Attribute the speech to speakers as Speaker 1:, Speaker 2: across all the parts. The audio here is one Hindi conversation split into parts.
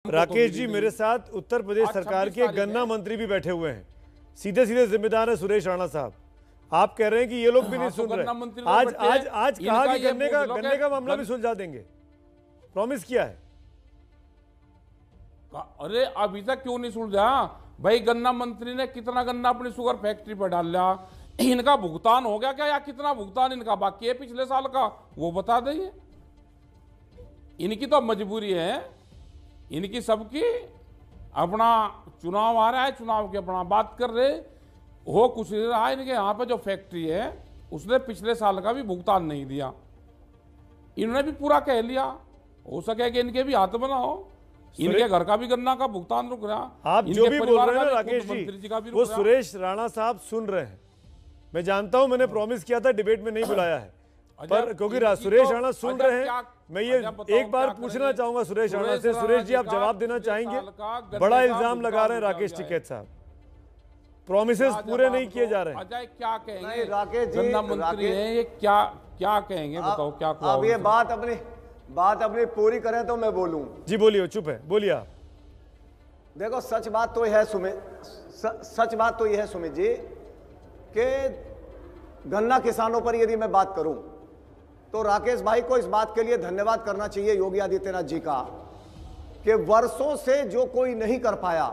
Speaker 1: राकेश जी, मेरे साथ उत्तर प्रदेश सरकार के गन्ना मंत्री भी बैठे हुए हैं, सीधे सीधे जिम्मेदार है सुरेश राणा साहब। आप कह रहे हैं कि ये लोग भी नहीं सुन रहे। आज कहा कि गन्ने का मामला भी सुलझा देंगे, प्रॉमिस किया है।
Speaker 2: अरे अभी तक क्यों नहीं सुलझा भाई? गन्ना मंत्री ने कितना गन्ना अपनी शुगर फैक्ट्री पर डाल लिया, इनका भुगतान हो गया क्या, या कितना भुगतान इनका बाकी है पिछले साल का, वो बता दीजिए। इनकी तो मजबूरी है, इनकी सबकी। अपना चुनाव आ रहा है, चुनाव की अपना बात कर रहे हो, कुछ नहीं रहा। इनके यहाँ पे जो फैक्ट्री है उसने पिछले साल का भी भुगतान नहीं दिया, इन्होंने भी पूरा कह लिया। हो सके कि इनके भी हाथ बनाओ, इनके घर का भी गन्ना का भुगतान रुक रहा।
Speaker 1: आप जो भी बोल रहे हैं राकेश जी, वो सुरेश राणा साहब सुन रहे हैं। मैं जानता हूं, मैंने प्रॉमिस किया था, डिबेट में नहीं बुलाया है, पर क्योंकि सुरेश राणा सुन रहे हैं, मैं ये एक बार पूछना चाहूंगा सुरेश राणा से। सुरेश जी, आप जवाब देना चाहेंगे? बड़ा इल्जाम लगा रहे हैं राकेश टिकैत साहब, प्रॉमिसेस पूरे नहीं किए जा रहे हैं।
Speaker 2: अजय क्या कहेंगे? राकेश जी गन्ना मंत्री हैं, ये क्या कहेंगे? बताओ क्या।
Speaker 3: अब ये बात अपनी पूरी करें तो मैं बोलूं।
Speaker 1: जी बोलिए, चुप है, बोलिए आप।
Speaker 3: देखो, सच बात तो यह है सुमित जी कि गन्ना किसानों पर यदि मैं बात करूं तो राकेश भाई को इस बात के लिए धन्यवाद करना चाहिए योगी आदित्यनाथ जी का कि वर्षों से जो कोई नहीं कर पाया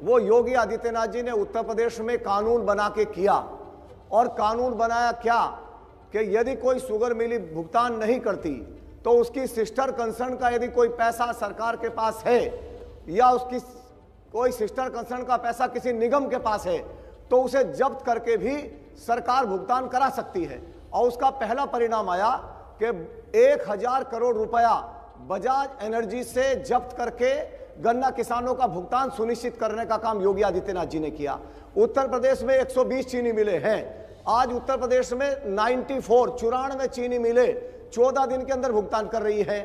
Speaker 3: वो योगी आदित्यनाथ जी ने उत्तर प्रदेश में कानून बना के किया। और कानून बनाया क्या कि यदि कोई शुगर मिली भुगतान नहीं करती तो उसकी सिस्टर कंसर्न का यदि कोई पैसा सरकार के पास है या उसकी कोई सिस्टर कंसर्न का पैसा किसी निगम के पास है तो उसे जब्त करके भी सरकार भुगतान करा सकती है। और उसका पहला परिणाम आया कि 1000 करोड़ रुपया बजाज एनर्जी से जब्त करके गन्ना किसानों का भुगतान सुनिश्चित करने का काम योगी आदित्यनाथ जी ने किया। उत्तर प्रदेश में 120 चीनी मिले हैं। आज उत्तर प्रदेश में 94 चीनी मिले 14 दिन के अंदर भुगतान कर रही है।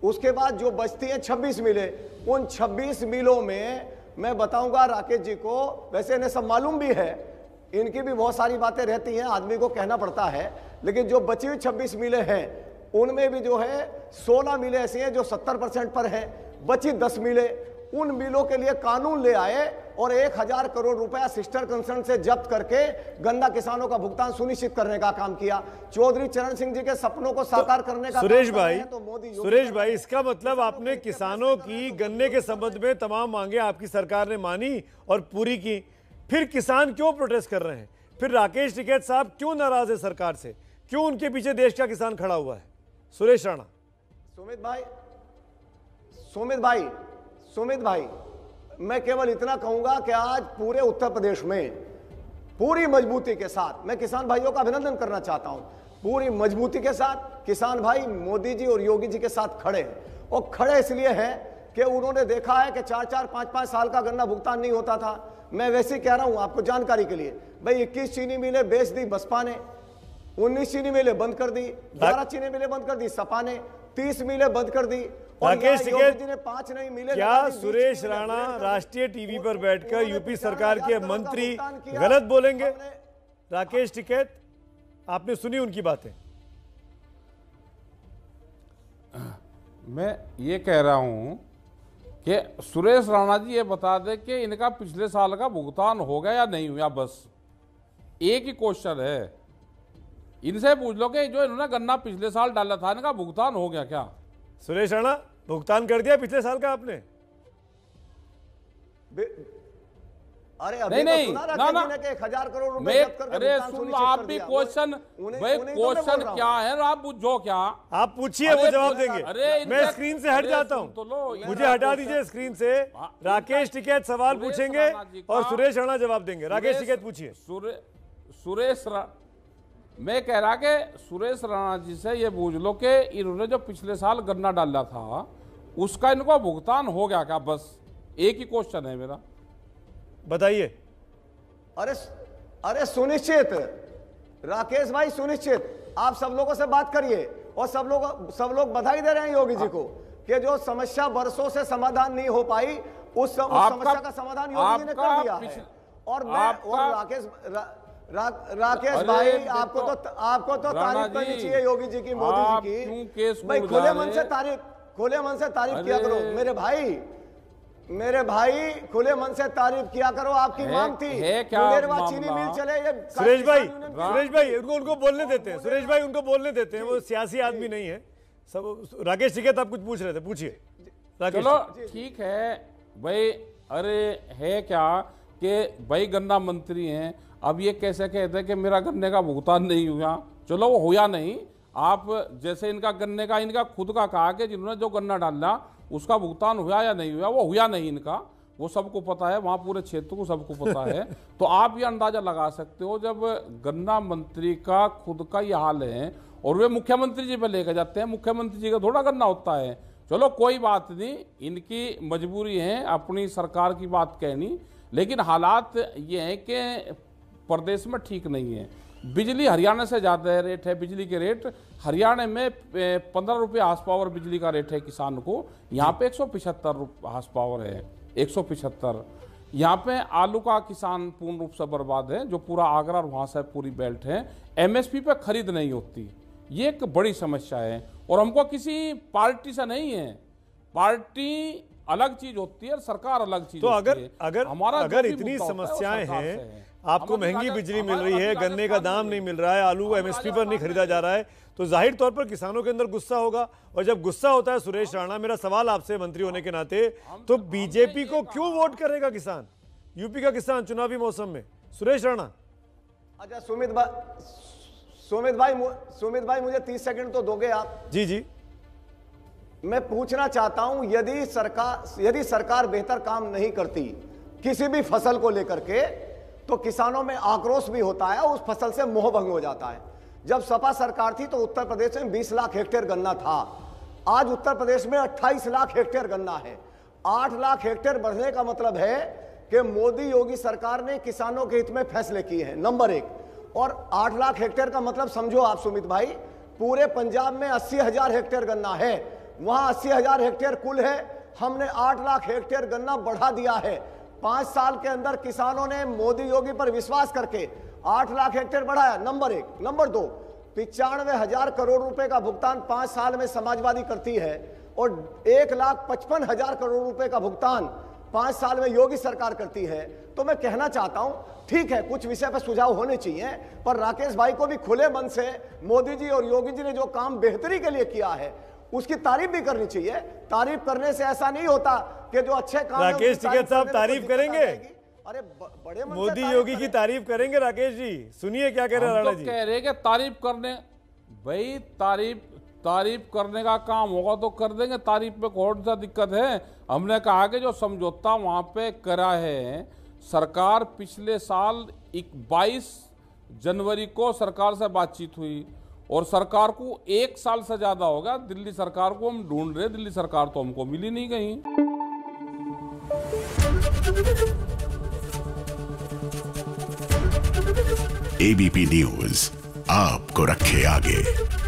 Speaker 3: उसके बाद जो बचती है 26 मिले, उन 26 मिलों में मैं बताऊंगा राकेश जी को, वैसे इन्हें सब मालूम भी है, इनकी भी बहुत सारी बातें रहती हैं, आदमी को कहना पड़ता है, लेकिन जो बची हुई 26 मिले हैं उनमें भी जो है 16 मिले ऐसी हैं जो 70% पर है, बची 10 मिले। उन मिलों के लिए कानून ले आए और 1000 करोड़ रुपया सिस्टर कंसर्न से जब्त करके गन्ना किसानों का भुगतान सुनिश्चित करने का काम किया। चौधरी चरण सिंह जी के सपनों को साकार करने का
Speaker 1: सुरेश भाई, इसका मतलब आपने किसानों की गन्ने के संबंध में तमाम मांगे आपकी सरकार ने मानी और पूरी की, फिर किसान क्यों प्रोटेस्ट कर रहे हैं? फिर राकेश टिकैत साहब क्यों नाराज है सरकार से? क्यों उनके पीछे देश का किसान खड़ा हुआ है? सुरेश राणा।
Speaker 3: सुमित भाई, मैं केवल इतना कहूंगा कि आज पूरे उत्तर प्रदेश में पूरी मजबूती के साथ, मैं किसान भाइयों का अभिनंदन करना चाहता हूं, पूरी मजबूती के साथ किसान भाई मोदी जी और योगी जी के साथ खड़े हैं। और खड़े इसलिए हैं कि उन्होंने देखा है कि 4-4, 5-5 साल का गन्ना भुगतान नहीं होता था। मैं वैसे ही कह रहा हूं आपको जानकारी के लिए, भाई 21 चीनी मिलें बेच दी बसपा ने, 19 चीनी मिलें बंद कर दी, 12 चीनी मिलें बंद कर दी सपा ने, 30 मिलें बंद कर दी,
Speaker 1: राकेश टिकैत
Speaker 3: ने 5 नहीं मिले।
Speaker 1: क्या सुरेश राणा राष्ट्रीय टीवी पर बैठकर यूपी सरकार के मंत्री गलत बोलेंगे? राकेश टिकैत, आपने सुनी उनकी बातें?
Speaker 2: मैं ये कह रहा हूं कि सुरेश राणा जी ये बता दे कि इनका पिछले साल का भुगतान हो गया या नहीं हुआ। बस एक ही क्वेश्चन है, इनसे पूछ लो कि जो इन्होंने गन्ना पिछले साल डाला था इनका भुगतान हो गया क्या?
Speaker 1: सुरेश राणा, भुगतान कर दिया पिछले साल का आपने?
Speaker 3: अरे अभी नहीं, तो सुना ना, 1000 करोड़ रुपए जब्त करके
Speaker 2: अरे सुन लो, आप भी क्वेश्चन, भाई क्वेश्चन क्या है आप पूछो, क्या आप
Speaker 1: पूछिए, वो जवाब देंगे। मैं स्क्रीन से हट जाता हूँ, मुझे हटा दीजिए स्क्रीन से। राकेश टिकैत सवाल पूछेंगे और सुरेश राणा जवाब देंगे। राकेश टिकैत पूछिए।
Speaker 2: मैं कह रहा कि सुरेश राणा जी से ये पूछ लो कि इन्होंने जो पिछले साल गन्ना डाला था उसका इनको भुगतान हो गया क्या? बस एक ही क्वेश्चन है मेरा,
Speaker 1: बताइए।
Speaker 3: अरे सुनिश्चित राकेश भाई, सुनिश्चित आप सब लोगों से बात करिए। और सब लोग बधाई दे रहे हैं योगी जी को कि जो समस्या वर्षों से समाधान नहीं हो पाई उस समस्या का समाधान योगी जी ने कर दिया है। और राकेश भाई, आपको तो तारीफ करनी चाहिए योगी जी की, मोदी जी की। भाई खुले मन से तारीफ किया करो मेरे भाई। मेरे भाई खुले मन से तारीफ किया करो, आपकी मांग थी चीनी मिल चले। ये
Speaker 1: सुरेश भाई उनको बोलने देते हैं, सुरेश भाई उनको बोलने देते हैं, वो सियासी आदमी नहीं है सब। राकेश टिकैत आप कुछ पूछ रहे थे, पूछिए।
Speaker 2: चलो ठीक है भाई, अरे है क्या कि भाई गन्ना मंत्री हैं, अब ये कैसे कहते हैं कि मेरा गन्ने का भुगतान नहीं हुआ। चलो वो हुआ नहीं, आप जैसे इनका गन्ने का इनका खुद का कहा कि जिन्होंने जो गन्ना डाला उसका भुगतान हुआ या नहीं हुआ, वो हुआ नहीं इनका, वो सबको पता है, वहाँ पूरे क्षेत्र को सबको पता है। तो आप ये अंदाजा लगा सकते हो जब गन्ना मंत्री का खुद का ये हाल है और वे मुख्यमंत्री जी पे लेकर जाते हैं, मुख्यमंत्री जी का थोड़ा गन्ना होता है। चलो कोई बात नहीं, इनकी मजबूरी है अपनी सरकार की बात कहनी, लेकिन हालात ये हैं कि प्रदेश में ठीक नहीं है। बिजली हरियाणा से ज़्यादा रेट है, बिजली के रेट हरियाणा में 15 रुपये हार्स पावर बिजली का रेट है किसान को, यहाँ पे 175 हार्स पावर है, 175। यहाँ पे आलू का किसान पूर्ण रूप से बर्बाद है, जो पूरा आगरा और वहाँ से पूरी बेल्ट है, एमएसपी पे खरीद नहीं होती, ये एक बड़ी समस्या है। और हमको किसी पार्टी से नहीं है, पार्टी अलग चीज होती है, सरकार अलग चीज
Speaker 1: तो
Speaker 2: होती है।
Speaker 1: अगर इतनी समस्याएं हैं, आपको महंगी बिजली मिल रही है, गन्ने का दाम नहीं मिल रहा है, आलू एमएसपी पर नहीं खरीदा जा रहा है, तो जाहिर तौर पर किसानों के अंदर गुस्सा होगा। और जब गुस्सा होता है सुरेश राणा, मेरा सवाल आपसे मंत्री होने के नाते, तो बीजेपी को क्यों वोट करेगा किसान, यूपी का किसान चुनावी मौसम में? सुरेश राणा।
Speaker 3: अच्छा सुमित भाई मुझे 30 सेकंड तो दोगे आप?
Speaker 1: जी।
Speaker 3: मैं पूछना चाहता हूं, यदि सरकार बेहतर काम नहीं करती किसी भी फसल को लेकर के, तो किसानों में आक्रोश भी होता है, उस फसल से मोह भंग हो जाता है। जब सपा सरकार थी तो उत्तर प्रदेश में 20 लाख हेक्टेयर गन्ना था, आज उत्तर प्रदेश में 28 लाख हेक्टेयर गन्ना है। 8 लाख हेक्टेयर बढ़ने का मतलब है कि मोदी योगी सरकार ने किसानों के हित में फैसले किए हैं, नंबर 1। और 8 लाख हेक्टेयर का मतलब समझो आप सुमित भाई, पूरे पंजाब में 80,000 हेक्टेयर गन्ना है, वहां 80,000 हेक्टेयर कुल है, हमने 8 लाख हेक्टेयर गन्ना बढ़ा दिया है। 5 साल के अंदर किसानों ने मोदी योगी पर विश्वास करके 8 लाख हेक्टेयर बढ़ाया, नंबर 1। नंबर 2, 95,000 करोड़ रुपए का भुगतान 5 साल में समाजवादी करती है और 1,55,000 करोड़ रुपए का भुगतान 5 साल में योगी सरकार करती है। तो मैं कहना चाहता हूं, ठीक है कुछ विषय पर सुझाव होने चाहिए, पर राकेश भाई को भी खुले मन से मोदी जी और योगी जी ने जो काम बेहतरी के लिए किया है उसकी तारीफ भी करनी चाहिए। तारीफ करने से ऐसा नहीं होता कि जो अच्छे काम,
Speaker 1: राकेश टिकैत साहब तारीफ करेंगे,
Speaker 3: अरे बड़े मन
Speaker 1: मोदी योगी की तारीफ करेंगे। राकेश जी सुनिए क्या कह रहे हैं राणा जी।
Speaker 2: कह रहे कि तारीफ करने, भाई तारीफ करने का काम होगा तो कर देंगे, तारीफ में कौन सा दिक्कत है। हमने कहा कि जो समझौता वहां पे करा है सरकार, पिछले साल 22 जनवरी को सरकार से बातचीत हुई और सरकार को 1 साल से ज्यादा होगा, दिल्ली सरकार को हम ढूंढ रहे, दिल्ली सरकार तो हमको मिली नहीं कहीं।
Speaker 4: एबीपी न्यूज आपको रखे आगे।